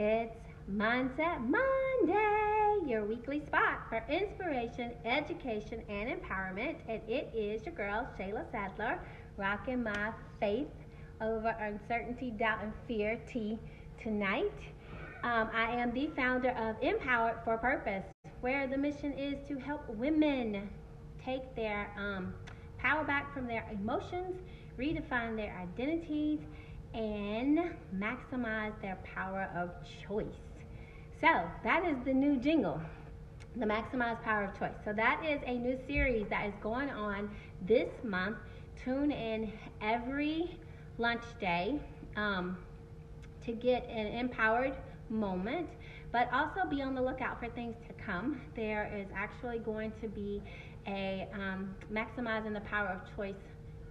It's Mindset Monday, your weekly spot for inspiration, education, and empowerment. And it is your girl, Shayla Sadler, rocking my faith over uncertainty, doubt, and fear tea tonight. I am the founder of Empowered for Purpose, where the mission is to help women take their power back from their emotions, redefine their identities, and maximize their power of choice. So that is the new jingle, the Maximize Power of Choice. So that is a new series that is going on this month. Tune in every lunch day to get an empowered moment, but also be on the lookout for things to come. There is actually going to be a Maximizing the Power of Choice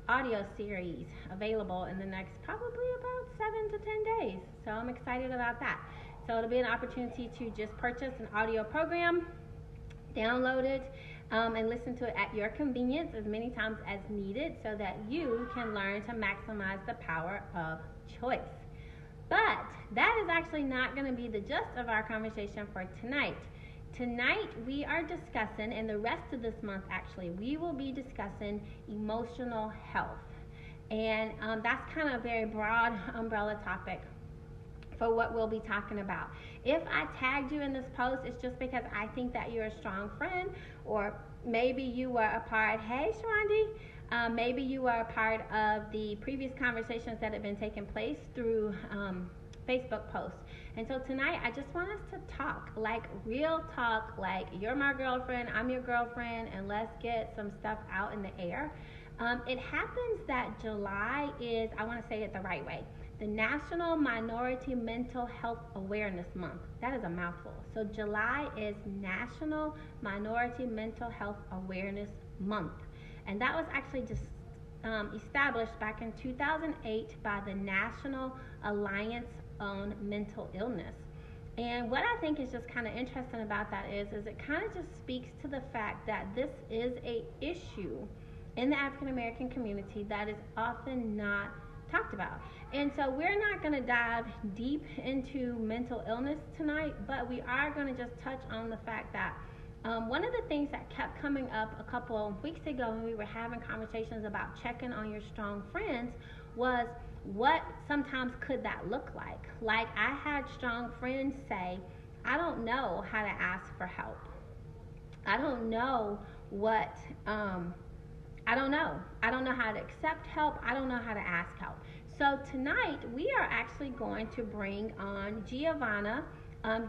audio series available in the next probably about 7 to 10 days. So I'm excited about that. So it'll be an opportunity to just purchase an audio program, download it, and listen to it at your convenience as many times as needed so that you can learn to maximize the power of choice. But that is actually not going to be the gist of our conversation for tonight. Tonight we are discussing, and the rest of this month actually, we will be discussing emotional health. And that's kind of a very broad umbrella topic for what we'll be talking about. If I tagged you in this post, it's just because I think that you're a strong friend, or maybe you were a part, hey Shawandi, maybe you were a part of the previous conversations that have been taking place through Facebook posts. And so tonight I just want us to talk, like real talk, like you're my girlfriend, I'm your girlfriend, and let's get some stuff out in the air. It happens that July is, I want to say it the right way, the National Minority Mental Health Awareness Month. That is a mouthful. So July is National Minority Mental Health Awareness Month. And that was actually just established back in 2008 by the National Alliance on Mental Illness. And what I think is just kind of interesting about that is it kind of just speaks to the fact that this is a issue in the African American community that is often not talked about. And so we're not going to dive deep into mental illness tonight, but we are going to just touch on the fact that one of the things that kept coming up a couple weeks ago when we were having conversations about checking on your strong friends was, what sometimes could that look like? Like, I had strong friends say, I don't know how to ask for help. I don't know what, I don't know. I don't know how to accept help. I don't know how to ask help. So tonight we are actually going to bring on Giovanna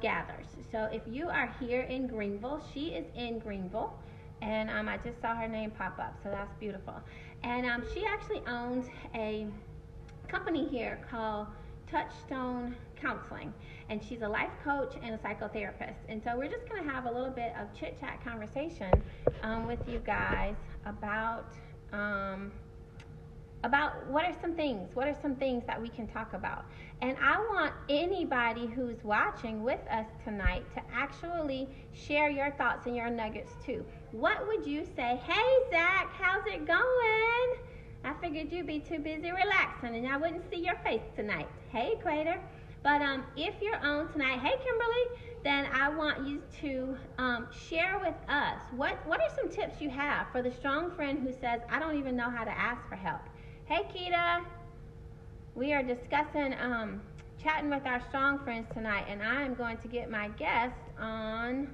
Gathers. So if you are here in Greenville, she is in Greenville, and I just saw her name pop up, so that's beautiful. And she actually owns a company here called Touchstone Counseling, and she's a life coach and a psychotherapist. And so we're just going to have a little bit of chit chat conversation with you guys about what are some things that we can talk about. And I want anybody who's watching with us tonight to actually share your thoughts and your nuggets too. What would you say? Hey Zach, how's it going? I figured you'd be too busy relaxing and I wouldn't see your face tonight. Hey Equator. But if you're on tonight, hey Kimberly, then I want you to share with us what are some tips you have for the strong friend who says, I don't even know how to ask for help. Hey Keita, we are discussing chatting with our strong friends tonight, and I am going to get my guest on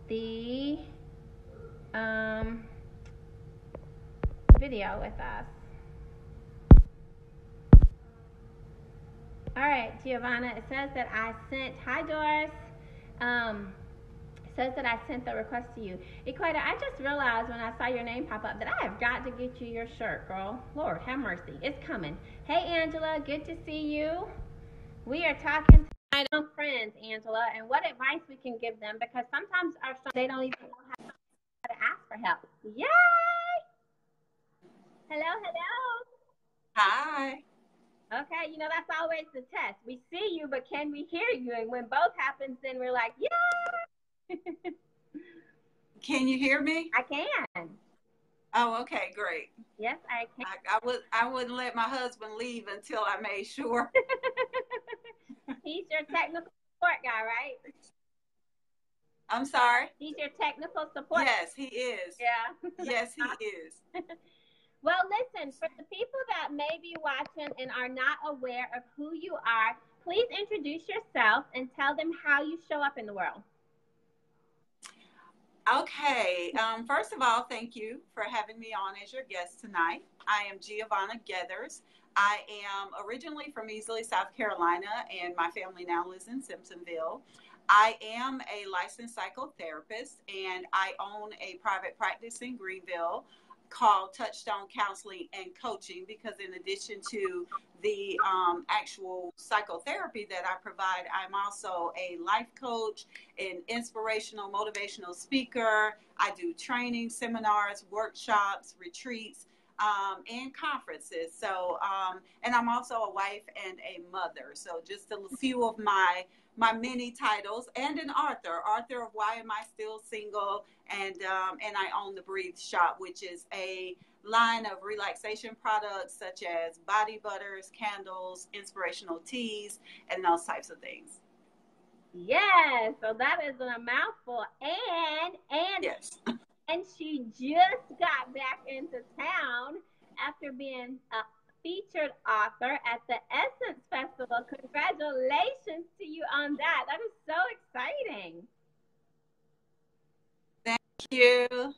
the video with us. All right, Giovanna, it says that I sent, hi Doris, says that I sent the request to you. Equator, I just realized when I saw your name pop up that I have got to get you your shirt, girl. Lord, have mercy. It's coming. Hey, Angela, good to see you. We are talking tonight on friends, Angela, and what advice we can give them, because sometimes they don't even know how to ask for help. Yay! Hello. Hi. Okay, that's always the test. We see you, but can we hear you? And when both happens, then we're like, yay! Can you hear me? I can. Oh, okay, great. Yes, I can. I wouldn't let my husband leave until I made sure. He's your technical support guy, right? I'm sorry. He's your technical support. Yes, he is. Yeah. Yes, he is. Well, listen, for the people that may be watching and are not aware of who you are, please introduce yourself and tell them how you show up in the world. Okay. First of all, thank you for having me on as your guest tonight. I am Giovanna Gethers. I am originally from Easley, South Carolina, and my family now lives in Simpsonville. I am a licensed psychotherapist, and I own a private practice in Greenville called Touchstone Counseling and Coaching, because in addition to the actual psychotherapy that I provide, I'm also a life coach, an inspirational, motivational speaker. I do training, seminars, workshops, retreats, and conferences. So, and I'm also a wife and a mother. So just a few of my many titles, and an author of Why Am I Still Single, and I own the Breathe Shop, which is a line of relaxation products such as body butters, candles, inspirational teas, and those types of things. Yes, so that is a mouthful. And yes. And she just got back into town after being a featured author at the Essence Festival. Congratulations to you on that. That is so exciting. Thank you.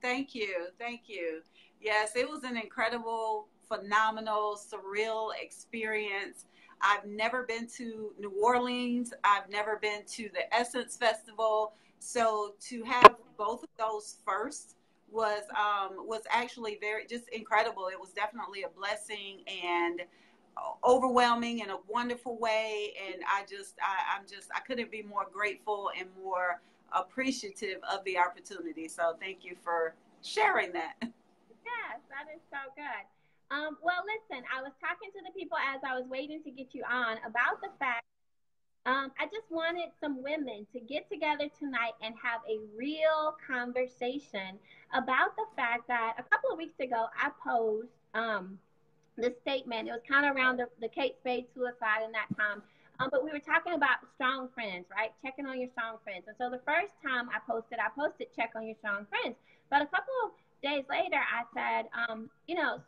Thank you. Thank you. Yes, it was an incredible, phenomenal, surreal experience. I've never been to New Orleans. I've never been to the Essence Festival. So to have both of those first was actually very just incredible. It was definitely a blessing and overwhelming in a wonderful way. And I couldn't be more grateful and more appreciative of the opportunity. So thank you for sharing that. Yes, that is so good. Well, listen, I was talking to the people as I was waiting to get you on about the fact I just wanted some women to get together tonight and have a real conversation about the fact that a couple of weeks ago I posed the statement. It was kind of around the Kate Spade suicide in that time. But we were talking about strong friends, right? Checking on your strong friends. And so the first time I posted check on your strong friends. But a couple of days later, I said,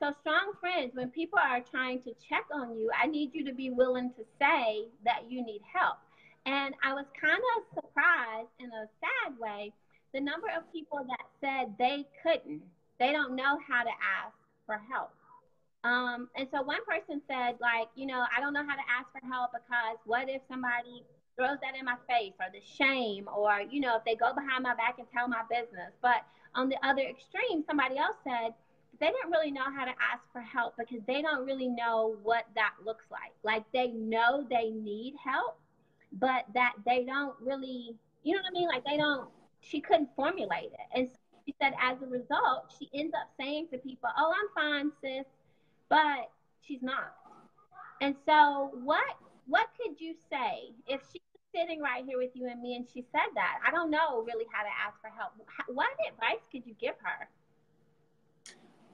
so strong friends, when people are trying to check on you, I need you to be willing to say that you need help. And I was kind of surprised in a sad way, the number of people that said they couldn't, they don't know how to ask for help. And so one person said, like, I don't know how to ask for help because what if somebody throws that in my face, or the shame, or, if they go behind my back and tell my business. But on the other extreme, somebody else said they didn't really know how to ask for help because they don't really know what that looks like. Like, they know they need help, but that they don't really, you know what I mean? Like, she couldn't formulate it. And so she said, as a result, she ends up saying to people, oh, I'm fine, sis, but she's not. And so what could you say if she was sitting right here with you and me and she said that? I don't know really how to ask for help. What advice could you give her?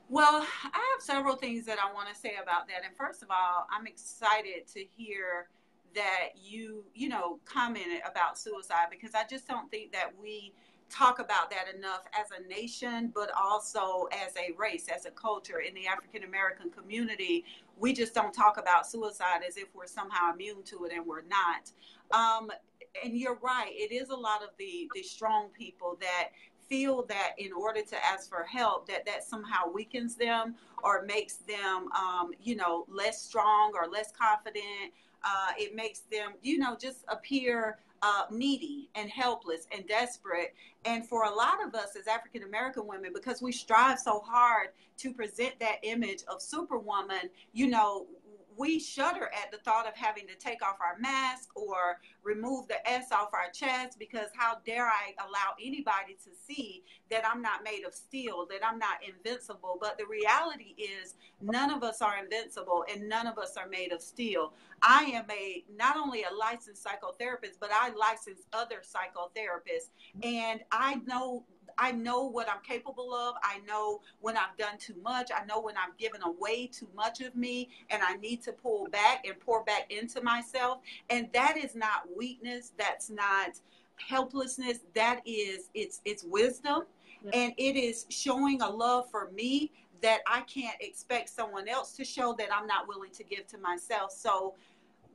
Well, I have several things that I want to say about that. And first of all, I'm excited to hear that commented about suicide, because I just don't think that we talk about that enough as a nation, but also as a race, as a culture in the African American community. We just don't talk about suicide as if we're somehow immune to it, and we're not. And you're right, it is a lot of the strong people that feel that in order to ask for help, that somehow weakens them or makes them less strong or less confident. It makes them just appear needy and helpless and desperate. And for a lot of us as African American women, because we strive so hard to present that image of Superwoman, we shudder at the thought of having to take off our mask or remove the S off our chest, because how dare I allow anybody to see that I'm not made of steel, that I'm not invincible. But the reality is none of us are invincible and none of us are made of steel. I am not only a licensed psychotherapist, but I license other psychotherapists. And I know I know what I'm capable of. I know when I've done too much. I know when I've given away too much of me and I need to pull back and pour back into myself. And that is not weakness. That's not helplessness. That is, it's wisdom. And it is showing a love for me that I can't expect someone else to show, that I'm not willing to give to myself. So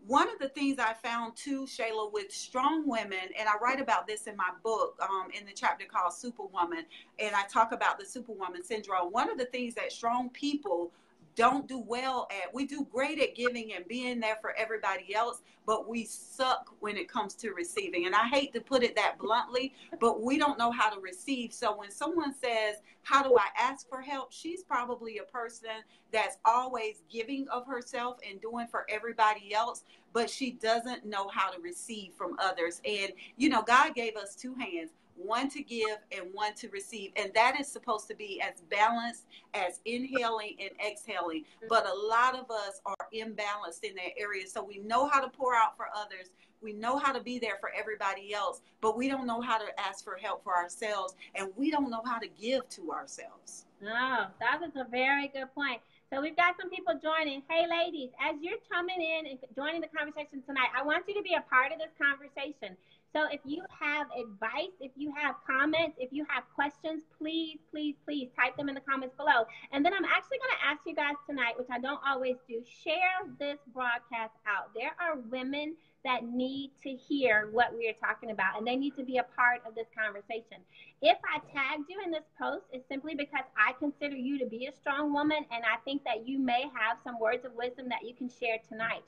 one of the things I found too, Shayla, with strong women, and I write about this in my book, in the chapter called Superwoman, and I talk about the Superwoman syndrome. One of the things that strong people don't do well at, we do great at giving and being there for everybody else, but we suck when it comes to receiving. And I hate to put it that bluntly, but we don't know how to receive. So when someone says, how do I ask for help? She's probably a person that's always giving of herself and doing for everybody else, but she doesn't know how to receive from others. And, you know, God gave us two hands, one to give and one to receive. And that is supposed to be as balanced as inhaling and exhaling. But a lot of us are imbalanced in that area. So we know how to pour out for others. We know how to be there for everybody else, but we don't know how to ask for help for ourselves. And we don't know how to give to ourselves. Oh, that was a very good point. So we've got some people joining. Hey, ladies, as you're coming in and joining the conversation tonight, I want you to be a part of this conversation. So if you have advice, if you have comments, if you have questions, please, please, please type them in the comments below. And then I'm actually going to ask you guys tonight, which I don't always do, share this broadcast out. There are women that need to hear what we are talking about, and they need to be a part of this conversation. If I tagged you in this post, it's simply because I consider you to be a strong woman, and I think that you may have some words of wisdom that you can share tonight.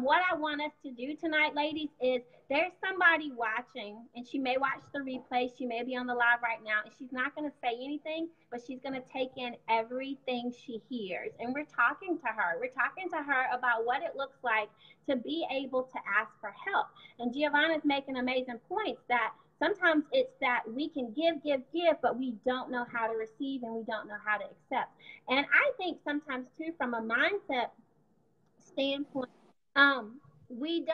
What I want us to do tonight, ladies, is there's somebody watching, and she may watch the replay. She may be on the live right now, and she's not going to say anything, but she's going to take in everything she hears. And we're talking to her. We're talking to her about what it looks like to be able to ask for help. And Giovanna's making amazing points that sometimes it's that we can give, but we don't know how to receive and we don't know how to accept. And I think sometimes too, from a mindset standpoint, we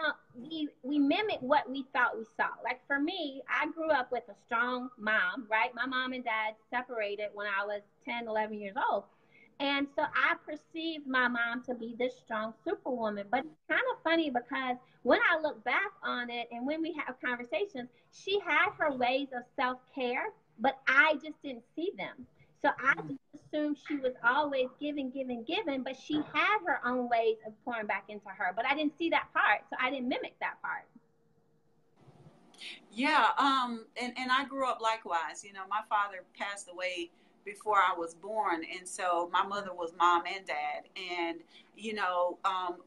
mimic what we thought we saw. Like for me, I grew up with a strong mom, right? My mom and dad separated when I was 10, 11 years old. And so I perceived my mom to be this strong superwoman. But it's kind of funny because when I look back on it and when we have conversations, she had her ways of self-care, but I just didn't see them. So I just assumed she was always giving, but she had her own ways of pouring back into her. But I didn't see that part, so I didn't mimic that part. Yeah, and I grew up likewise. You know, my father passed away before I was born, and so my mother was mom and dad. And you know,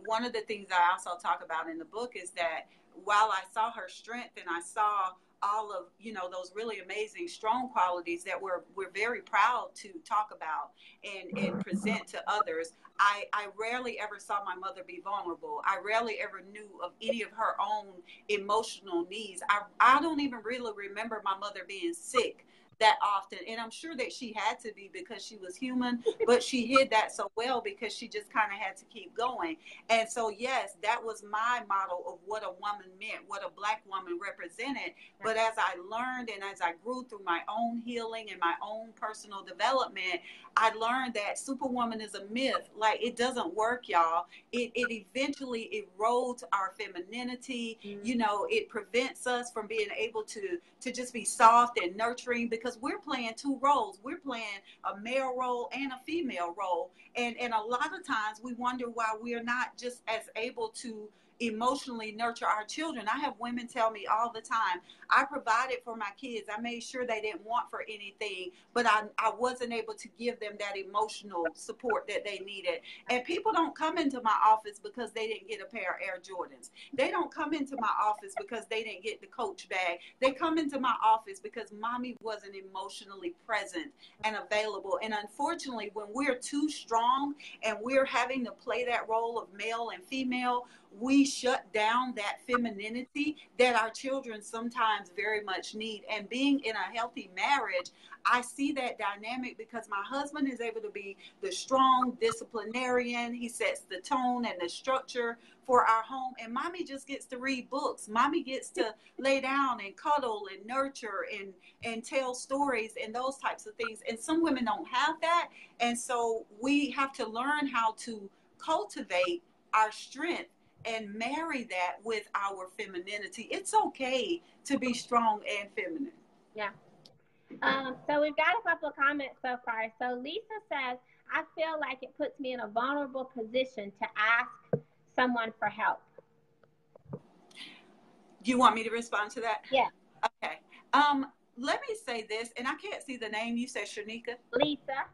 one of the things I also talk about in the book is that while I saw her strength and I saw all of, you know, those really amazing strong qualities that we're very proud to talk about and present to others, I rarely ever saw my mother be vulnerable. I rarely ever knew of any of her own emotional needs. I don't even really remember my mother being sick that often. And I'm sure that she had to be because she was human, but she hid that so well because she just kind of had to keep going. And so, yes, that was my model of what a woman meant, what a Black woman represented. But as I learned and as I grew through my own healing and my own personal development, I learned that Superwoman is a myth. Like, it doesn't work, y'all. It eventually erodes our femininity. You know, it prevents us from being able to just be soft and nurturing, because we're playing two roles. We're playing a male role and a female role. And a lot of times we wonder why we're not just as able to emotionally nurture our children. I have women tell me all the time, I provided for my kids. I made sure they didn't want for anything, but I wasn't able to give them that emotional support that they needed. And people don't come into my office because they didn't get a pair of Air Jordans. They don't come into my office because they didn't get the Coach bag. They come into my office because mommy wasn't emotionally present and available. And unfortunately, when we're too strong and we're having to play that role of male and female, we shut down that femininity that our children sometimes very much need. And being in a healthy marriage, I see that dynamic because my husband is able to be the strong disciplinarian. He sets the tone and the structure for our home. And mommy just gets to read books. Mommy gets to lay down and cuddle and nurture and tell stories and those types of things. And some women don't have that. And so we have to learn how to cultivate our strength and marry that with our femininity. It's okay to be strong and feminine. Yeah. So we've got a couple of comments so far. So Lisa says, I feel like it puts me in a vulnerable position to ask someone for help. Do you want me to respond to that? Yeah. Okay. Let me say this, and I can't see the name. You said Shanika? Lisa.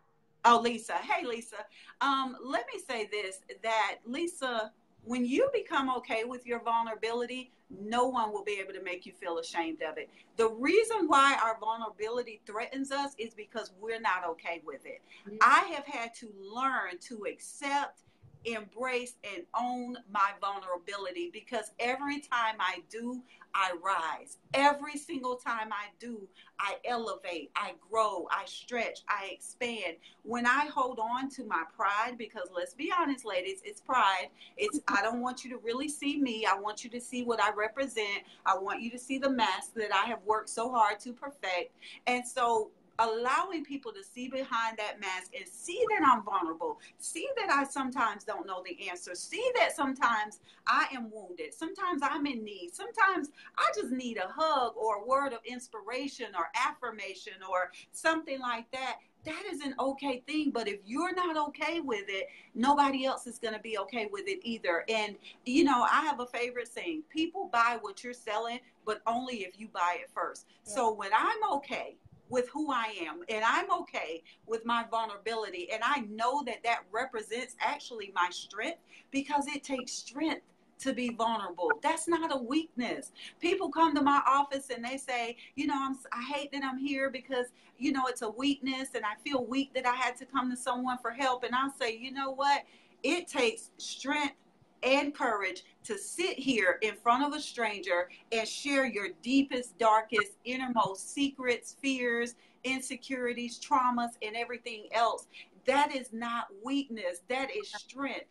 Oh, Lisa. Hey, Lisa. Let me say this, that Lisa, when you become okay with your vulnerability, no one will be able to make you feel ashamed of it. The reason why our vulnerability threatens us is because we're not okay with it. Mm-hmm. I have had to learn to accept, embrace, and own my vulnerability, because every time I do, I rise. Every single time I do, I elevate, I grow, I stretch, I expand. When I hold on to my pride, because let's be honest, ladies, it's pride. It's, I don't want you to really see me. I want you to see what I represent. I want you to see the mask that I have worked so hard to perfect. And so allowing people to see behind that mask and see that I'm vulnerable, see that I sometimes don't know the answer, see that sometimes I am wounded, sometimes I'm in need, sometimes I just need a hug or a word of inspiration or affirmation or something like that. That is an okay thing. But if you're not okay with it, nobody else is going to be okay with it either. And, you know, I have a favorite saying: people buy what you're selling, but only if you buy it first. Yeah. So when I'm okay with who I am, and I'm okay with my vulnerability, and I know that that represents actually my strength, because it takes strength to be vulnerable. That's not a weakness. People come to my office and they say, you know, I hate that I'm here because, you know, it's a weakness and I feel weak that I had to come to someone for help. And I say, you know what? It takes strength and courage to sit here in front of a stranger and share your deepest, darkest, innermost secrets, fears, insecurities, traumas, and everything else. That is not weakness. That is strength.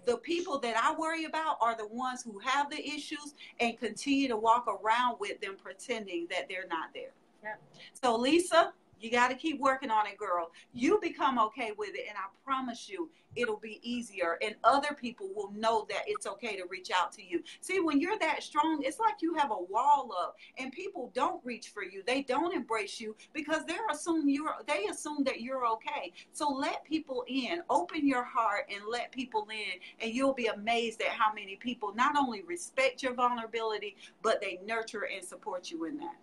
The people that I worry about are the ones who have the issues and continue to walk around with them pretending that they're not there. Yep. So Lisa, you got to keep working on it, girl. You become okay with it, and I promise you it'll be easier, and other people will know that it's okay to reach out to you. See, when you're that strong, it's like you have a wall up, and people don't reach for you. They don't embrace you because they assume that you're okay. So let people in. Open your heart and let people in, and you'll be amazed at how many people not only respect your vulnerability, but they nurture and support you in that.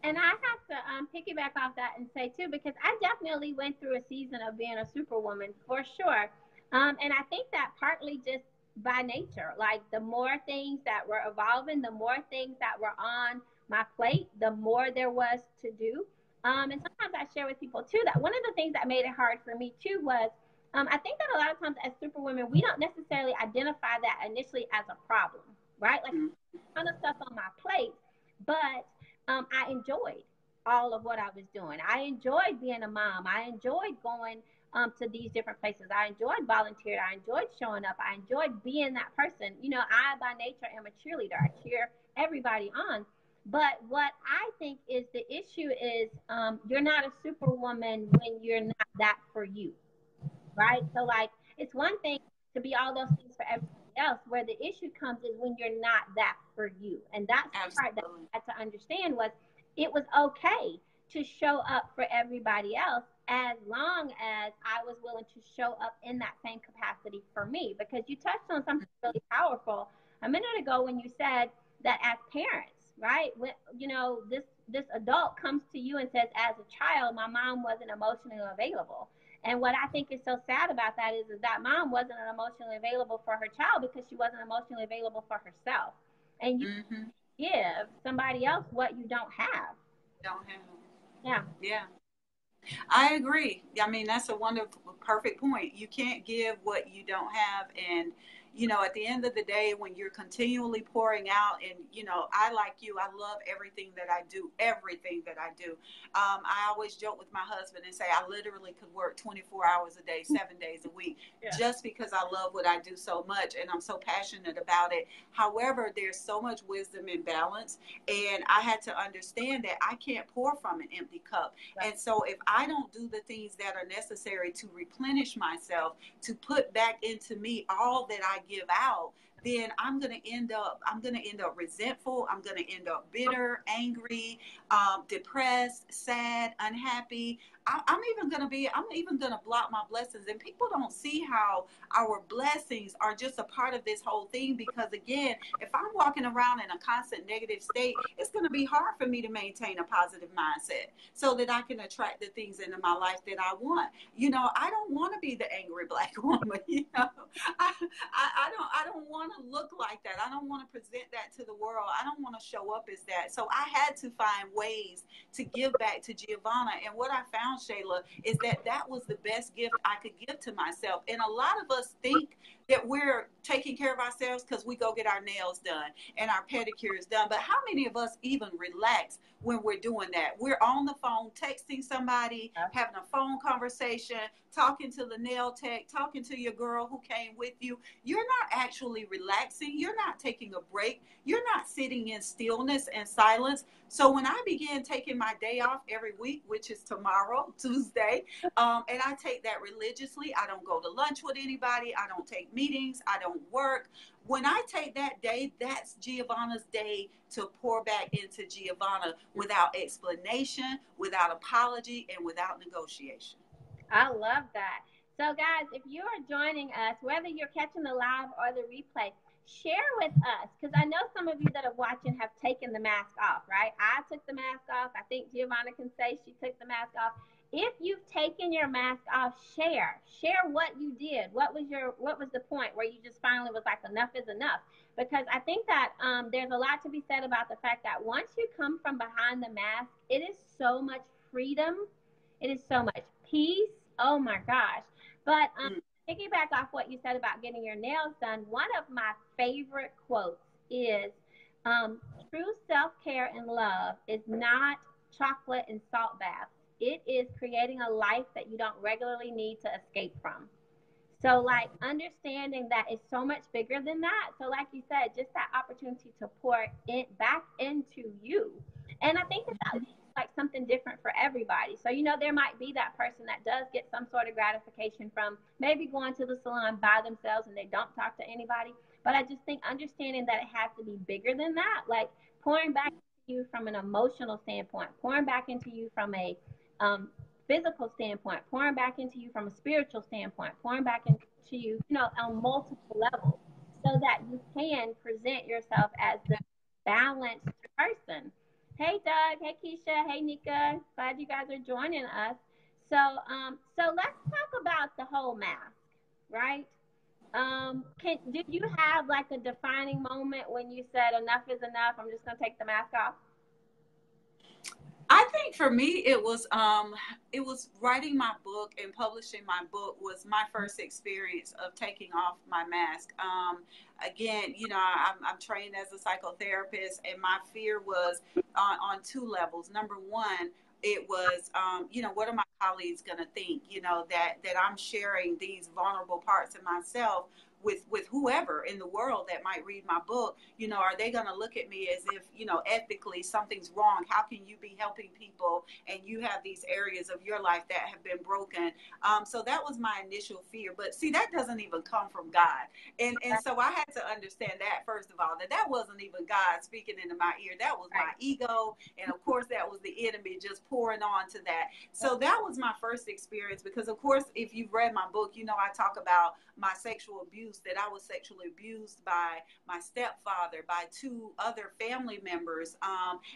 And I have to piggyback off that and say, too, because I definitely went through a season of being a superwoman, for sure. And I think that partly just by nature, like the more things that were evolving, the more things that were on my plate, the more there was to do. And sometimes I share with people, too, that one of the things that made it hard for me, too, was I think that a lot of times as superwomen, we don't necessarily identify that initially as a problem, right? Like, a ton of stuff on my plate, but I enjoyed all of what I was doing. I enjoyed being a mom. I enjoyed going to these different places. I enjoyed volunteering. I enjoyed showing up. I enjoyed being that person. You know, I by nature am a cheerleader. I cheer everybody on. But what I think is the issue is you're not a superwoman when you're not that for you, right? So like it's one thing to be all those things for everybody else, where the issue comes is when you're not that for you. And that's the part that I had to understand was it was okay to show up for everybody else as long as I was willing to show up in that same capacity for me. Because you touched on something really powerful a minute ago when you said that as parents, right? When, you know, this adult comes to you and says, as a child, my mom wasn't emotionally available. And what I think is so sad about that is that mom wasn't emotionally available for her child because she wasn't emotionally available for herself. And you give somebody else what you don't have. Don't have. Yeah. Yeah. I agree. I mean, that's a wonderful, perfect point. You can't give what you don't have. And, You know, at the end of the day, when you're continually pouring out, and, you know, I, like you, I love everything that I do, everything that I do. I always joke with my husband and say I literally could work 24 hours a day, 7 days a week, just because I love what I do so much and I'm so passionate about it. However, there's so much wisdom and balance, and I had to understand that I can't pour from an empty cup. And so if I don't do the things that are necessary to replenish myself, to put back into me all that I give out, then I'm going to end up resentful. I'm going to end up bitter, angry, depressed, sad, unhappy. I'm even going to block my blessings. And people don't see how our blessings are just a part of this whole thing, because again, if I'm walking around in a constant negative state, it's going to be hard for me to maintain a positive mindset so that I can attract the things into my life that I want. You know, I don't want to be the angry Black woman. You know, I don't want to look like that. I don't want to present that to the world. I don't want to show up as that. So I had to find ways to give back to Giovanna. And what I found, Shayla, is that that was the best gift I could give to myself. And a lot of us think that we're taking care of ourselves because we go get our nails done and our pedicures done. But how many of us even relax when we're doing that? We're on the phone, texting somebody, having a phone conversation, talking to the nail tech, talking to your girl who came with you. You're not actually relaxing. You're not taking a break. You're not sitting in stillness and silence. So when I began taking my day off every week, which is tomorrow, Tuesday, and I take that religiously, I don't go to lunch with anybody. I don't take meetings. I don't work. When I take that day, that's Giovanna's day to pour back into Giovanna without explanation, without apology, and without negotiation. I love that. So, guys, if you are joining us, whether you're catching the live or the replay, share with us, because I know some of you that are watching have taken the mask off, right? I took the mask off. I think Giovanna can say she took the mask off. If you've taken your mask off, share what you did. What was the point where you just finally was like, enough is enough? Because I think that there's a lot to be said about the fact that once you come from behind the mask, it is so much freedom. It is so much peace. Oh my gosh. But piggyback off what you said about getting your nails done, one of my favorite quotes is, true self-care and love is not chocolate and salt baths. It is creating a life that you don't regularly need to escape from. So, like, understanding that it's so much bigger than that. So, like you said, just that opportunity to pour it back into you. And I think that looks like something different for everybody. So, you know, there might be that person that does get some sort of gratification from maybe going to the salon by themselves and they don't talk to anybody. But I just think understanding that it has to be bigger than that, like pouring back into you from an emotional standpoint, pouring back into you from a physical standpoint, pouring back into you from a spiritual standpoint, pouring back into you, you know, on multiple levels, so that you can present yourself as the balanced person. Hey, Doug. Hey, Keisha. Hey, Nika. Glad you guys are joining us. So let's talk about the whole mask, right? Did you have like a defining moment when you said enough is enough? I'm just gonna take the mask off. I think for me, it was writing my book and publishing my book was my first experience of taking off my mask. Again, you know, I'm trained as a psychotherapist, and my fear was on two levels. Number one, it was, you know, what are my colleagues going to think? You know, that I'm sharing these vulnerable parts of myself with whoever in the world that might read my book. You know, are they going to look at me as if, you know, ethically something's wrong? How can you be helping people and you have these areas of your life that have been broken? So that was my initial fear. But see, that doesn't even come from God. And so I had to understand that, first of all, that wasn't even God speaking into my ear. That was my ego. And of course, that was the enemy just pouring on to that. So that was my first experience, because of course, if you've read my book, you know, I talk about my sexual abuse, that I was sexually abused by my stepfather, by two other family members.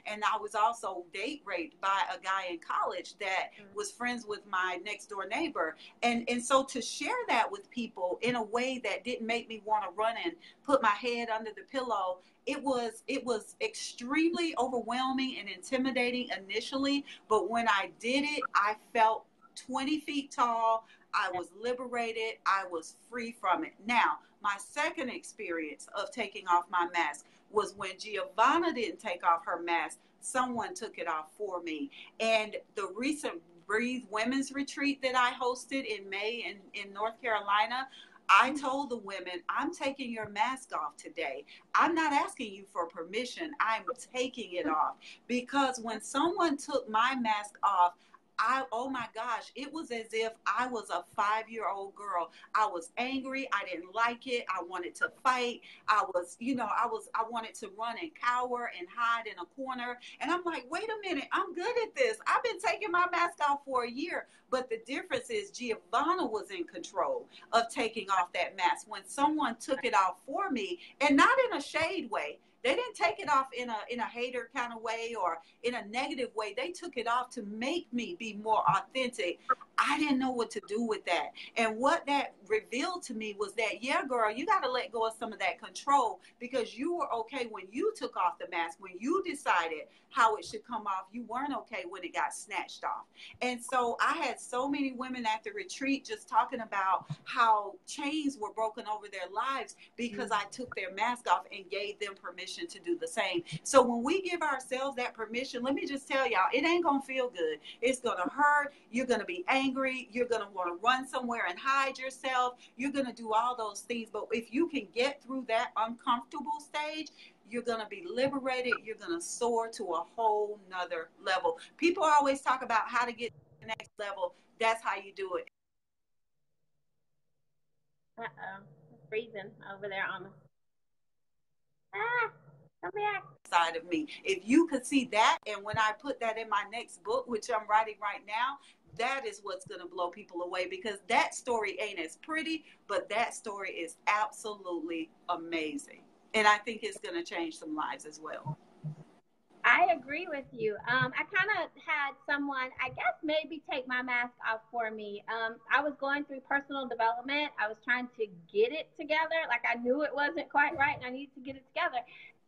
And I was also date raped by a guy in college that was friends with my next door neighbor. And so to share that with people in a way that didn't make me want to run and put my head under the pillow, it was extremely overwhelming and intimidating initially. But when I did it, I felt 20 feet tall. I was liberated. I was free from it. Now, my second experience of taking off my mask was when Giovanna didn't take off her mask. Someone took it off for me. And the recent Breathe Women's Retreat that I hosted in May in North Carolina, I told the women, I'm taking your mask off today. I'm not asking you for permission. I'm taking it off. Because when someone took my mask off, oh my gosh, it was as if I was a 5-year-old girl. I was angry. I didn't like it. I wanted to fight. I wanted to run and cower and hide in a corner. And I'm like, wait a minute, I'm good at this. I've been taking my mask off for a year. But the difference is Giovanna was in control of taking off that mask when someone took it off for me, and not in a shade way. They didn't take it off in a hater kind of way or in a negative way. They took it off to make me be more authentic. I didn't know what to do with that. And what that revealed to me was that, yeah, girl, you got to let go of some of that control, because you were okay when you took off the mask, when you decided how it should come off. You weren't okay when it got snatched off. And so I had so many women at the retreat just talking about how chains were broken over their lives because I took their mask off and gave them permission to do the same. So when we give ourselves that permission, let me just tell y'all, it ain't gonna feel good. It's gonna hurt. You're gonna be angry. You're gonna want to run somewhere and hide yourself. You're gonna do all those things. But if you can get through that uncomfortable stage, you're going to be liberated. You're going to soar to a whole nother level. People always talk about how to get to the next level. That's how you do it. It's freezing over there on us. Come back. Side of me. If you could see that, and when I put that in my next book, which I'm writing right now, that is what's going to blow people away, because that story ain't as pretty, but that story is absolutely amazing. And I think it's going to change some lives as well. I agree with you. I kind of had someone, I guess, maybe take my mask off for me. I was going through personal development. I was trying to get it together. Like, I knew it wasn't quite right and I needed to get it together.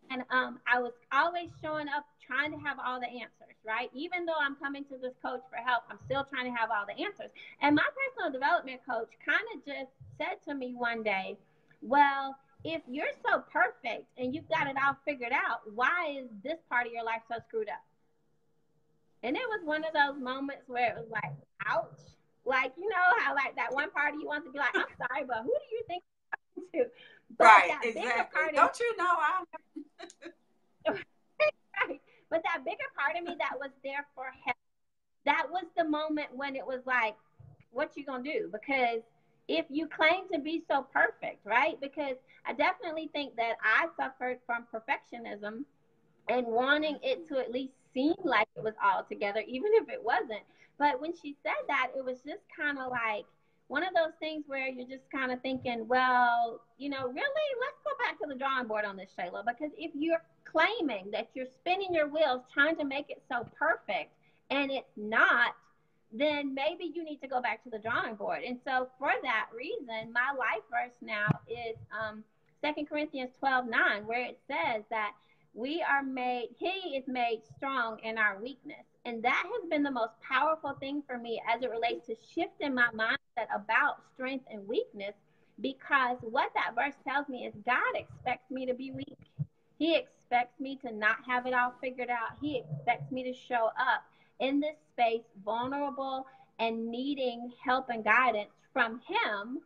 And I was always showing up trying to have all the answers, right? Even though I'm coming to this coach for help, I'm still trying to have all the answers. And my personal development coach kind of just said to me one day, well, if you're so perfect and you've got it all figured out, why is this part of your life so screwed up? And it was one of those moments where it was like, ouch. Like, you know how like that one part of you wants to be like, I'm sorry, but who do you think I'm talking to? But right, exactly. Don't you know I'm right. But that bigger part of me that was there for him, that was the moment when it was like, what you gonna do? Because if you claim to be so perfect, right? Because I definitely think that I suffered from perfectionism and wanting it to at least seem like it was all together, even if it wasn't. But when she said that, it was just kind of like one of those things where you're just kind of thinking, well, you know, really, let's go back to the drawing board on this, Shayla, because if you're claiming that you're spinning your wheels trying to make it so perfect and it's not, then maybe you need to go back to the drawing board. And so for that reason, my life verse now is 2 Corinthians 12:9, where it says that he is made strong in our weakness. And that has been the most powerful thing for me as it relates to shifting my mindset about strength and weakness, because what that verse tells me is God expects me to be weak. He expects me to not have it all figured out. He expects me to show up in this space vulnerable and needing help and guidance from him,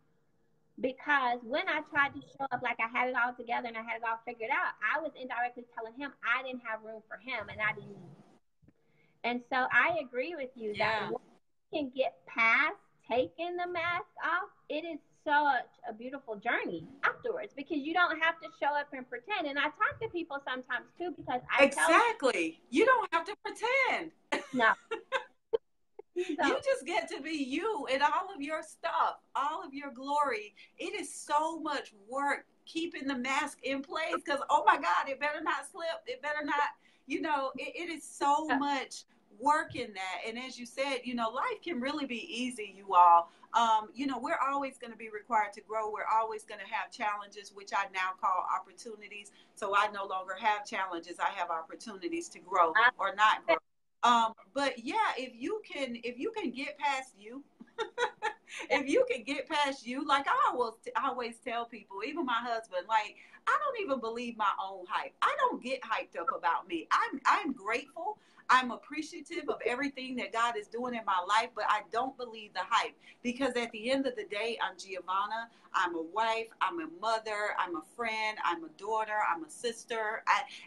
because when I tried to show up like I had it all together and I had it all figured out, I was indirectly telling him I didn't have room for him and I didn't need him. And so I agree with you that once you can get past taking the mask off, it is such a beautiful journey afterwards, because you don't have to show up and pretend. And I talk to people sometimes too, because you don't have to pretend. No. You just get to be you and all of your stuff, all of your glory. It is so much work keeping the mask in place, because, oh my God, it better not slip. It better not, it is so much work in that. And as you said, life can really be easy, you all. We're always going to be required to grow. We're always going to have challenges, which I now call opportunities. So I no longer have challenges. I have opportunities to grow or not grow. But yeah, if you can get past you If you can get past you, like I always tell people, even my husband, like I don't even believe my own hype. I don't get hyped up about me. I'm grateful. I'm appreciative of everything that God is doing in my life, but I don't believe the hype because at the end of the day, I'm Giovanna. I'm a wife. I'm a mother. I'm a friend. I'm a daughter. I'm a sister.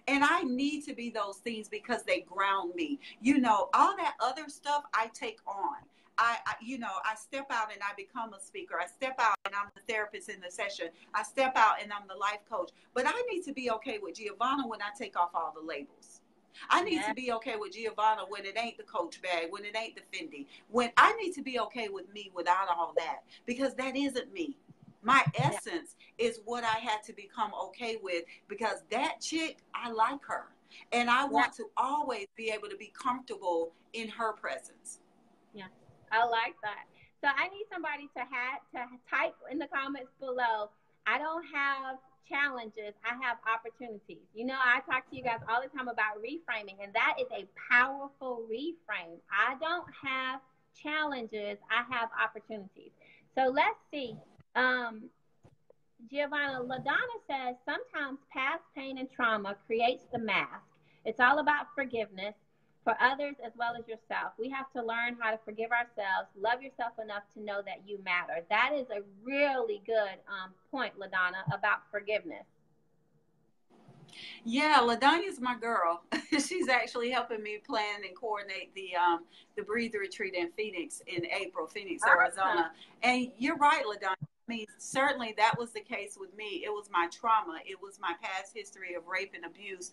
And I need to be those things because they ground me. All that other stuff I take on. I step out and I become a speaker. I step out and I'm the therapist in the session. I step out and I'm the life coach. But I need to be okay with Giovanna when I take off all the labels. I need to be okay with Giovanna when it ain't the Coach bag, when it ain't the Fendi. When I need to be okay with me without all that because that isn't me. My essence is what I had to become okay with because that chick, I like her. And I want to always be able to be comfortable in her presence. Yeah, I like that. So I need somebody to type in the comments below. I don't have challenges. I have opportunities. I talk to you guys all the time about reframing, and that is a powerful reframe. I don't have challenges. I have opportunities. So let's see. Um, Giovanna LaDonna says sometimes past pain and trauma creates the mask. It's all about forgiveness for others as well as yourself. We have to learn how to forgive ourselves, love yourself enough to know that you matter. That is a really good point, LaDonna, about forgiveness. Yeah, LaDonya's my girl. She's actually helping me plan and coordinate the Breathe Retreat in Phoenix in April, Phoenix, Arizona. And you're right, LaDonya. I mean, certainly that was the case with me. It was my trauma. It was my past history of rape and abuse.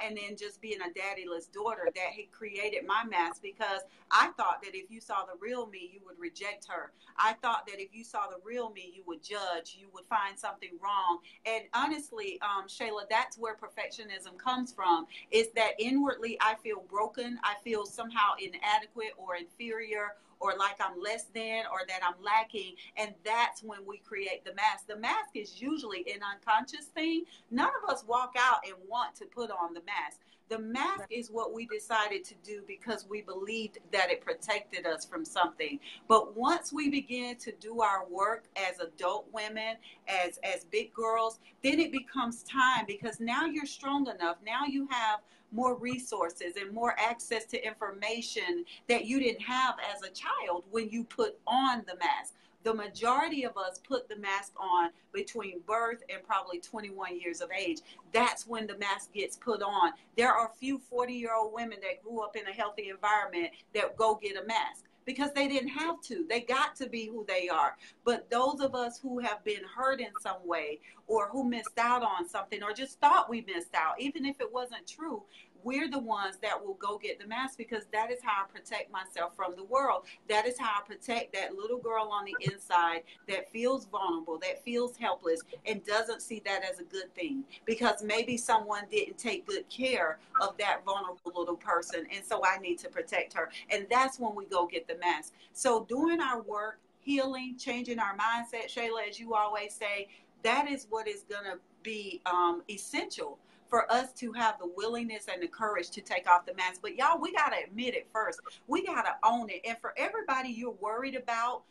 And then just being a daddyless daughter that had created my mask because I thought that if you saw the real me, you would reject her. I thought that if you saw the real me, you would judge, you would find something wrong. And honestly, Shayla, that's where perfectionism comes from, is that inwardly I feel broken. I feel somehow inadequate or inferior or like I'm less than or that I'm lacking. And that's when we create the mask. The mask is usually an unconscious thing. None of us walk out and want to put on the mask. The mask is what we decided to do because we believed that it protected us from something. But once we begin to do our work as adult women, as big girls, then it becomes time because now you're strong enough. Now you have more resources and more access to information that you didn't have as a child when you put on the mask. The majority of us put the mask on between birth and probably 21 years of age. That's when the mask gets put on. There are a few 40-year-old women that grew up in a healthy environment that go get a mask because they didn't have to. They got to be who they are. But those of us who have been hurt in some way or who missed out on something or just thought we missed out, even if it wasn't true, we're the ones that will go get the mask because that is how I protect myself from the world. That is how I protect that little girl on the inside that feels vulnerable, that feels helpless, and doesn't see that as a good thing because maybe someone didn't take good care of that vulnerable little person. And so I need to protect her. And that's when we go get the mask. So doing our work, healing, changing our mindset, Shayla, as you always say, that is what is going to be essential for us to have the willingness and the courage to take off the mask. But y'all, we got to admit it first. We got to own it. And for everybody you're worried about,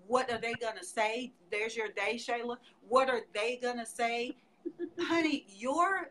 what are they going to say? There's your day, Shayla. What are they going to say? Honey, your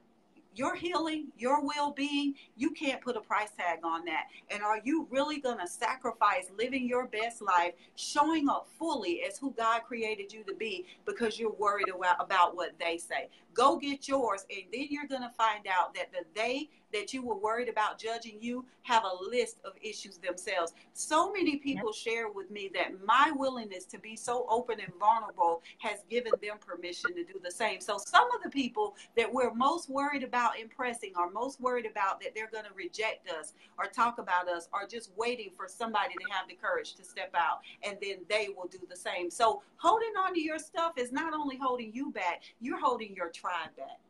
healing, your well-being, you can't put a price tag on that. And are you really going to sacrifice living your best life, showing up fully as who God created you to be because you're worried about what they say? Go get yours, and then you're going to find out that the they that you were worried about judging you have a list of issues themselves. So many people share with me that my willingness to be so open and vulnerable has given them permission to do the same. So some of the people that we're most worried about impressing or most worried about that they're going to reject us or talk about us are just waiting for somebody to have the courage to step out, and then they will do the same. So holding on to your stuff is not only holding you back, you're holding your tribe back.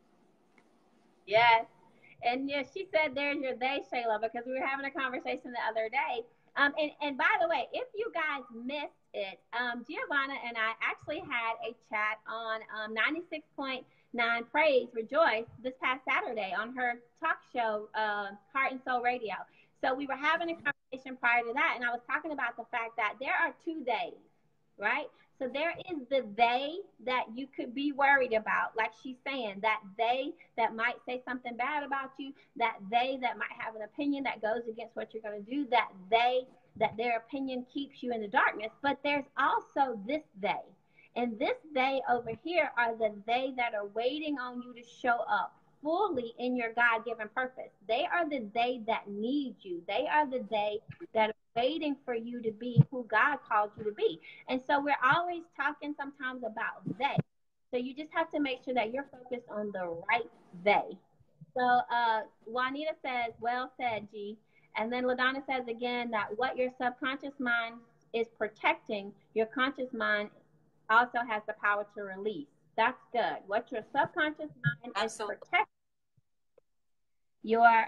Yes. And yeah, she said there's your they, Shayla, because we were having a conversation the other day. And by the way, if you guys missed it, Giovanna and I actually had a chat on 96.9 Praise Rejoice this past Saturday on her talk show, Heart and Soul Radio. So we were having a conversation prior to that, and I was talking about the fact that there are 2 days, right? So there is the they that you could be worried about, like she's saying, that they that might say something bad about you, that they that might have an opinion that goes against what you're going to do, that their opinion keeps you in the darkness. But there's also this they. And this they over here are the they that are waiting on you to show up fully in your God given purpose. They are the they that need you. They are the they that are waiting for you to be who God called you to be. And so we're always talking sometimes about they. So you just have to make sure that you're focused on the right they. So Juanita says, well said, G. And then LaDonna says again that what your subconscious mind is protecting, your conscious mind also has the power to release. That's good. What your subconscious mind is protecting, your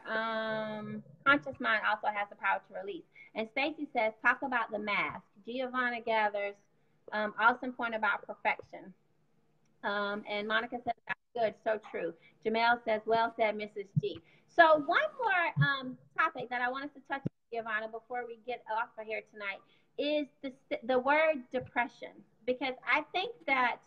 conscious mind also has the power to release. And Stacy says, talk about the mask. Giovanna gathers, awesome point about perfection. And Monica says, that's good, so true. Jamel says, well said, Mrs. G. So one more topic that I want us to touch on, Giovanna, before we get off of here tonight is the word depression. Because I think that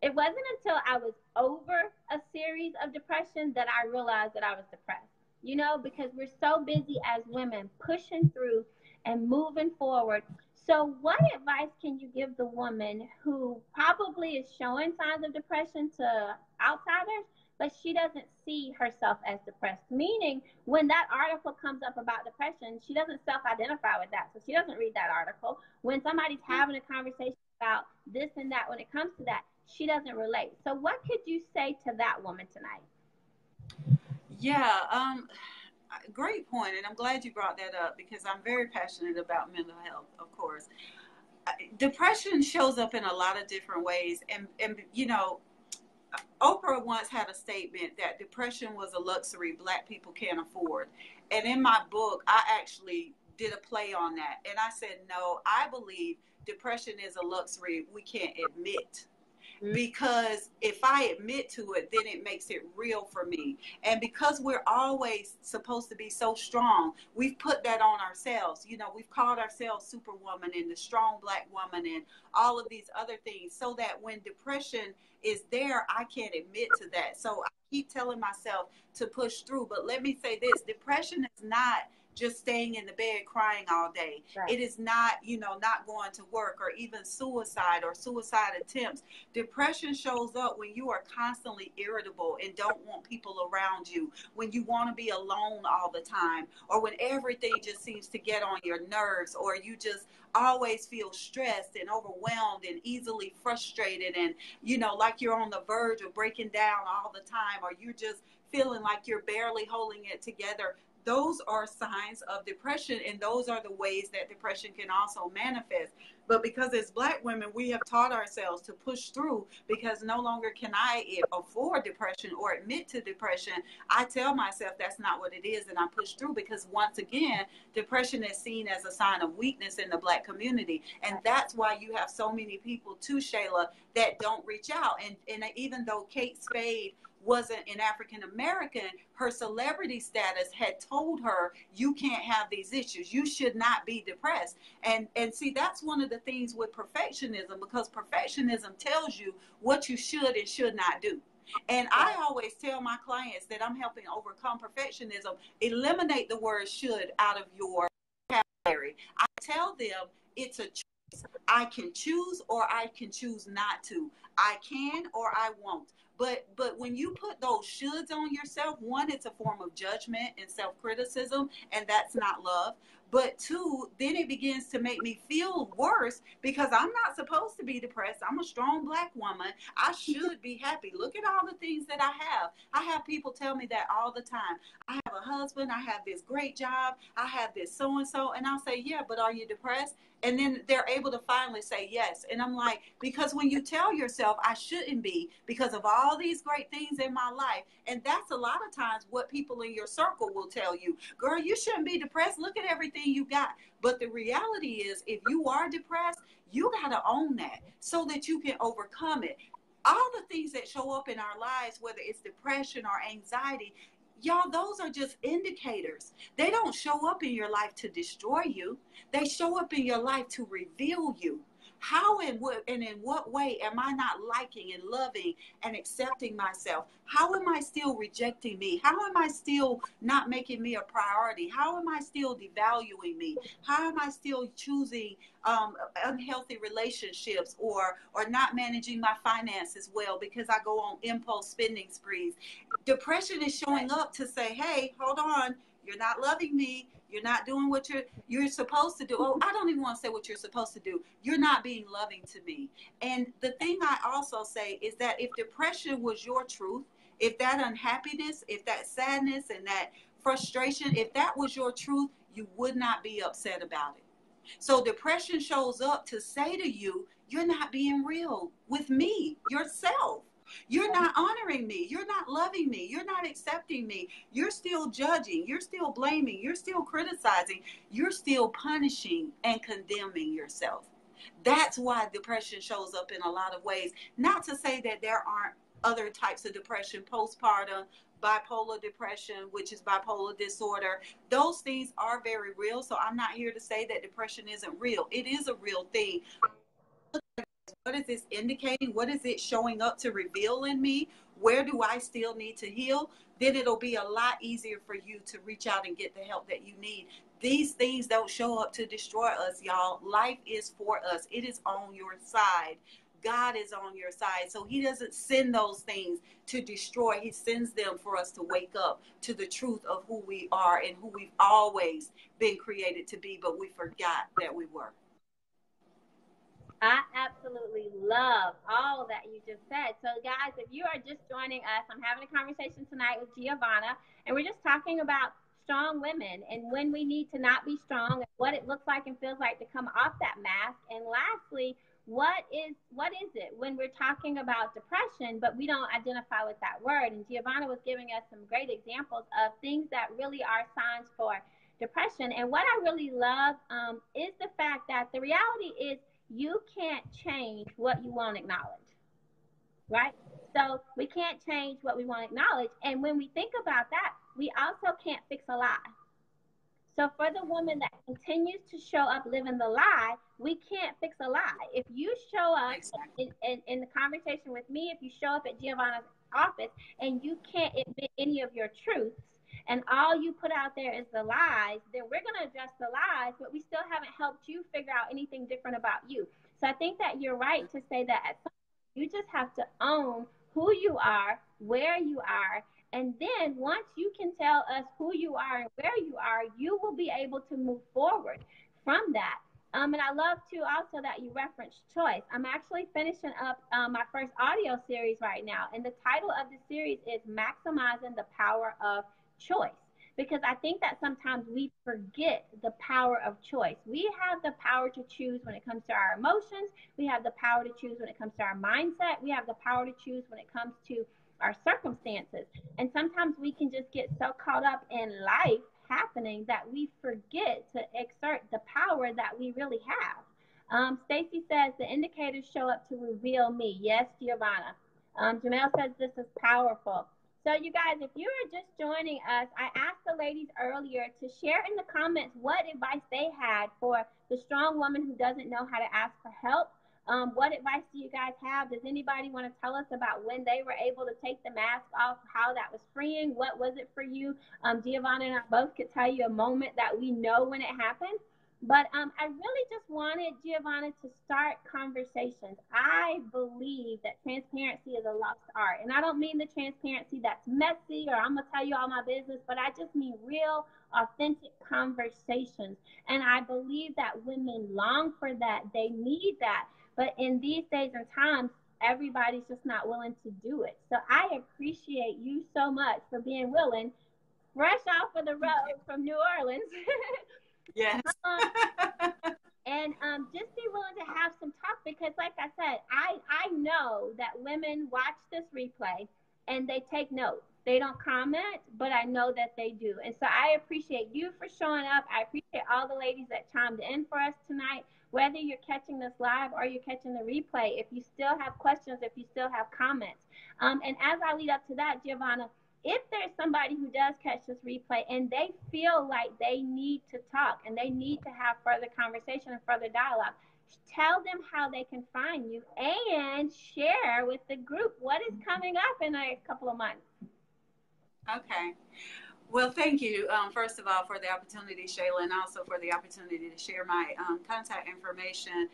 it wasn't until I was over a series of depression that I realized that I was depressed. You know, because we're so busy as women pushing through and moving forward. So, what advice can you give the woman who probably is showing signs of depression to outsiders, but she doesn't see herself as depressed? Meaning, when that article comes up about depression, she doesn't self identify with that. So, she doesn't read that article. When somebody's having a conversation about this and that, when it comes to that, she doesn't relate. So, what could you say to that woman tonight? Yeah, great point, and I'm glad you brought that up because I'm very passionate about mental health, of course. Depression shows up in a lot of different ways, and you know, Oprah once had a statement that depression was a luxury Black people can't afford. And in my book, I actually did a play on that. And I said, no, I believe depression is a luxury we can't admit. Because if I admit to it, then it makes it real for me. And because we're always supposed to be so strong, we've put that on ourselves. You know, we've called ourselves Superwoman and the strong Black woman and all of these other things, so that when depression is there, I can't admit to that. So I keep telling myself to push through. But let me say this, depression is not just staying in the bed crying all day. Right. It is not, you know, not going to work or even suicide or suicide attempts. Depression shows up when you are constantly irritable and don't want people around you, when you want to be alone all the time, or when everything just seems to get on your nerves, or you just always feel stressed and overwhelmed and easily frustrated and, you know, like you're on the verge of breaking down all the time, or you're just feeling like you're barely holding it together. Those are signs of depression, and those are the ways that depression can also manifest. But because as Black women, we have taught ourselves to push through, because no longer can I afford depression or admit to depression. I tell myself that's not what it is, and I push through, because once again, depression is seen as a sign of weakness in the Black community. And that's why you have so many people too, Shayla, that don't reach out. And even though Kate Spade wasn't an African American, her celebrity status had told her, you can't have these issues. You should not be depressed. And see, that's one of the things with perfectionism, because perfectionism tells you what you should and should not do. And I always tell my clients that I'm helping overcome perfectionism. Eliminate the word should out of your vocabulary. I tell them it's a choice. I can choose or I can choose not to. I can or I won't. But when you put those shoulds on yourself, one, it's a form of judgment and self-criticism, and that's not love. But two, then it begins to make me feel worse, because I'm not supposed to be depressed. I'm a strong Black woman. I should be happy. Look at all the things that I have. I have people tell me that all the time. I have a husband. I have this great job. I have this so-and-so. And I'll say, yeah, but are you depressed? And then they're able to finally say yes. And I'm like, because when you tell yourself I shouldn't be because of all these great things in my life, and that's a lot of times what people in your circle will tell you, girl, you shouldn't be depressed. Look at everything you got. But the reality is, if you are depressed, you got to own that so that you can overcome it. All the things that show up in our lives, whether it's depression or anxiety, y'all, those are just indicators. They don't show up in your life to destroy you. They show up in your life to reveal you. How and in what way am I not liking and loving and accepting myself? How am I still rejecting me? How am I still not making me a priority? How am I still devaluing me? How am I still choosing unhealthy relationships, or not managing my finances well because I go on impulse spending sprees? Depression is showing up to say, hey, hold on, you're not loving me. You're not doing what you're supposed to do. Oh, I don't even want to say what you're supposed to do. You're not being loving to me. And the thing I also say is that if depression was your truth, if that unhappiness, if that sadness and that frustration, if that was your truth, you would not be upset about it. So depression shows up to say to you, you're not being real with me, yourself. You're not honoring me. You're not loving me. You're not accepting me. You're still judging. You're still blaming. You're still criticizing. You're still punishing and condemning yourself. That's why depression shows up in a lot of ways. Not to say that there aren't other types of depression, postpartum, bipolar depression, which is bipolar disorder. Those things are very real. So I'm not here to say that depression isn't real. It is a real thing. What is this indicating? What is it showing up to reveal in me? Where do I still need to heal? Then it'll be a lot easier for you to reach out and get the help that you need. These things don't show up to destroy us, y'all. Life is for us. It is on your side. God is on your side. So he doesn't send those things to destroy. He sends them for us to wake up to the truth of who we are and who we've always been created to be, but we forgot that we were. I absolutely love all that you just said. So, guys, if you are just joining us, I'm having a conversation tonight with Giovanna, and we're just talking about strong women and when we need to not be strong and what it looks like and feels like to come off that mask. And lastly, what is it when we're talking about depression, but we don't identify with that word? And Giovanna was giving us some great examples of things that really are signs for depression. And what I really love is the fact that the reality is you can't change what you won't acknowledge, right? So we can't change what we won't acknowledge. And when we think about that, we also can't fix a lie. So for the woman that continues to show up living the lie, we can't fix a lie. If you show up in the conversation with me, if you show up at Giovanna's office and you can't admit any of your truths, and all you put out there is the lies, then we're going to address the lies, but we still haven't helped you figure out anything different about you. So I think that you're right to say that at some point you just have to own who you are, where you are, and then once you can tell us who you are and where you are, you will be able to move forward from that. And I love too also that you referenced choice. I'm actually finishing up my first audio series right now, and the title of the series is Maximizing the Power of Choice, because I think that sometimes we forget the power of choice. We have the power to choose when it comes to our emotions. We have the power to choose when it comes to our mindset. We have the power to choose when it comes to our circumstances. And sometimes we can just get so caught up in life happening that we forget to exert the power that we really have. Stacy says the indicators show up to reveal me. Yes, Giovanna. Jamel says this is powerful. So, you guys, if you are just joining us, I asked the ladies earlier to share in the comments what advice they had for the strong woman who doesn't know how to ask for help. What advice do you guys have? Does anybody want to tell us about when they were able to take the mask off, how that was freeing? What was it for you? Giovanna and I both could tell you a moment that we know when it happened. But I really just wanted Giovanna to start conversations. I believe that transparency is a lost art. And I don't mean the transparency that's messy or I'm going to tell you all my business, but I just mean real, authentic conversations. And I believe that women long for that. They need that. But in these days and times, everybody's just not willing to do it. So I appreciate you so much for being willing, fresh off of the road from New Orleans. Yes. And just be willing to have some talk, because like I said, I know that women watch this replay and they take notes. They don't comment, but I know that they do. And so I appreciate you for showing up. I appreciate all the ladies that chimed in for us tonight, whether you're catching this live or you're catching the replay. If you still have questions, if you still have comments. And as I lead up to that, Giovanna, if there's somebody who does catch this replay and they feel like they need to talk and they need to have further conversation and further dialogue, tell them how they can find you, and share with the group what is coming up in a couple of months. Okay. Well, thank you, first of all, for the opportunity, Shayla, and also for the opportunity to share my contact information.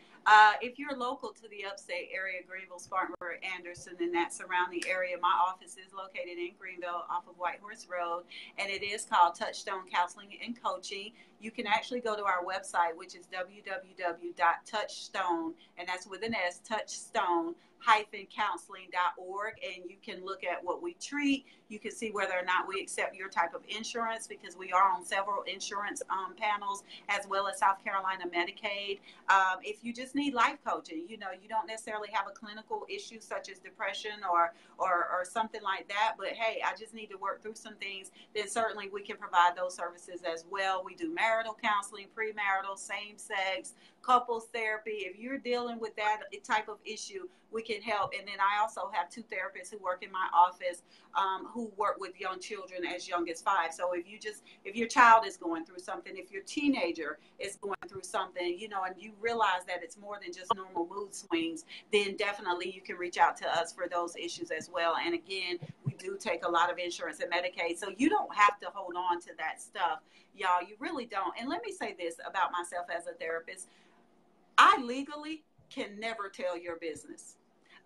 If you're local to the upstate area, Greenville, Spartanburg, Anderson, and that surrounding area, my office is located in Greenville off of Whitehorse Road, and it is called Touchstone Counseling and Coaching. You can actually go to our website, which is www.touchstone, and that's with an S, touchstone-counseling.org, and you can look at what we treat. You can see whether or not we accept your type of insurance, because we are on several insurance panels, as well as South Carolina Medicaid. If you just need life coaching, you don't necessarily have a clinical issue such as depression or something like that, but hey, I just need to work through some things, then certainly we can provide those services as well. We do marital counseling, premarital, same sex, couples therapy. If you're dealing with that type of issue, we can help. And then I also have 2 therapists who work in my office who work with young children as young as 5. So if your child is going through something, if your teenager is going through something, and you realize that it's more than just normal mood swings, then definitely you can reach out to us for those issues as well. And again, we do take a lot of insurance and Medicaid, so you don't have to hold on to that stuff, y'all. You really don't. And let me say this about myself as a therapist. I legally can never tell your business.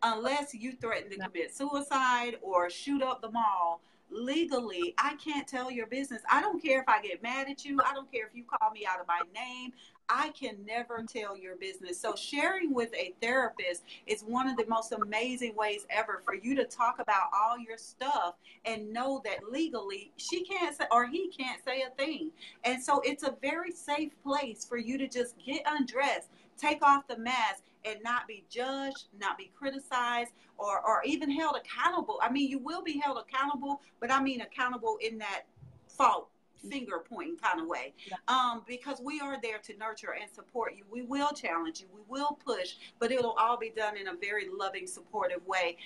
Unless you threaten to commit suicide or shoot up the mall, legally, I can't tell your business. I don't care if I get mad at you. I don't care if you call me out of my name. I can never tell your business. So sharing with a therapist is one of the most amazing ways ever for you to talk about all your stuff and know that legally she can't say or he can't say a thing. And so it's a very safe place for you to just get undressed, take off the mask, and not be judged, not be criticized, or even held accountable. I mean, you will be held accountable, but I mean accountable in that fault finger pointing kind of way, because we are there to nurture and support you. We will challenge you, we will push, but it'll all be done in a very loving, supportive way.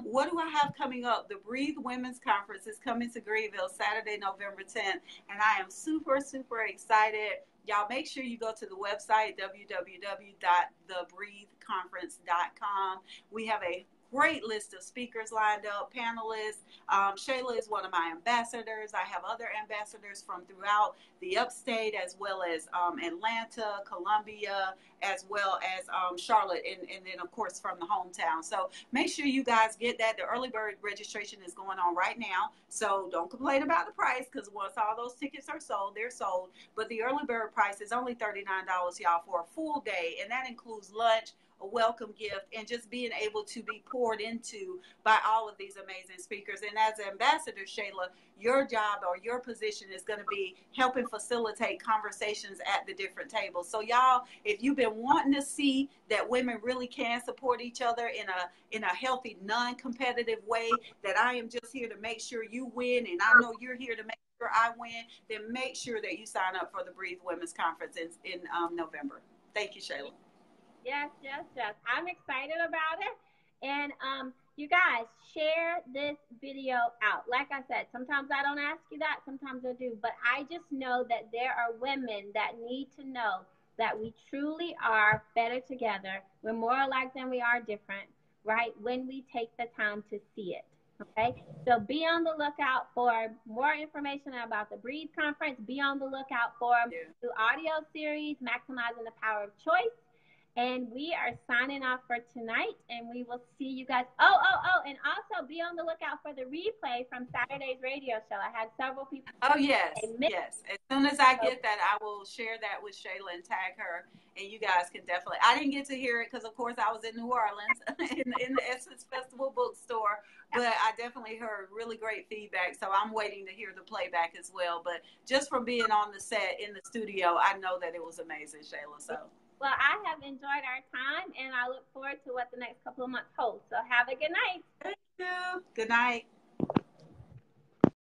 What do I have coming up? The Breathe Women's Conference is coming to Greenville Saturday, November 10th, and I am super, super excited. Y'all make sure you go to the website, www.thebreatheconference.com. We have a great list of speakers lined up, panelists. Shayla is one of my ambassadors. I have other ambassadors from throughout the upstate, as well as Atlanta, Columbia, as well as Charlotte, and then, of course, from the hometown. So make sure you guys get that. The early bird registration is going on right now, so don't complain about the price, because once all those tickets are sold, they're sold. But the early bird price is only $39, y'all, for a full day, and that includes lunch, a welcome gift, and just being able to be poured into by all of these amazing speakers. And as Ambassador Shayla, your job or your position is going to be helping facilitate conversations at the different tables. So y'all, if you've been wanting to see that women really can support each other in a healthy, non-competitive way, that I am just here to make sure you win, and I know you're here to make sure I win, then make sure that you sign up for the Breathe Women's Conference in November. Thank you, Shayla. Yes. I'm excited about it. And you guys, share this video out. Like I said, sometimes I don't ask you that, sometimes I do. But I just know that there are women that need to know that we truly are better together. We're more alike than we are different, right? When we take the time to see it. Okay, so be on the lookout for more information about the Breathe Conference. Be on the lookout for the audio series, Maximizing the Power of Choice. And we are signing off for tonight, and we will see you guys. And also be on the lookout for the replay from Saturday's radio show. I had several people. Oh, yes. As soon as I get that, I will share that with Shayla and tag her, and you guys can definitely. I didn't get to hear it because, of course, I was in New Orleans in the Essence Festival bookstore, but I definitely heard really great feedback, so I'm waiting to hear the playback as well. But just from being on the set in the studio, I know that it was amazing, Shayla. So. Well, I have enjoyed our time, and I look forward to what the next couple of months hold. So have a good night. Thank you. Good night.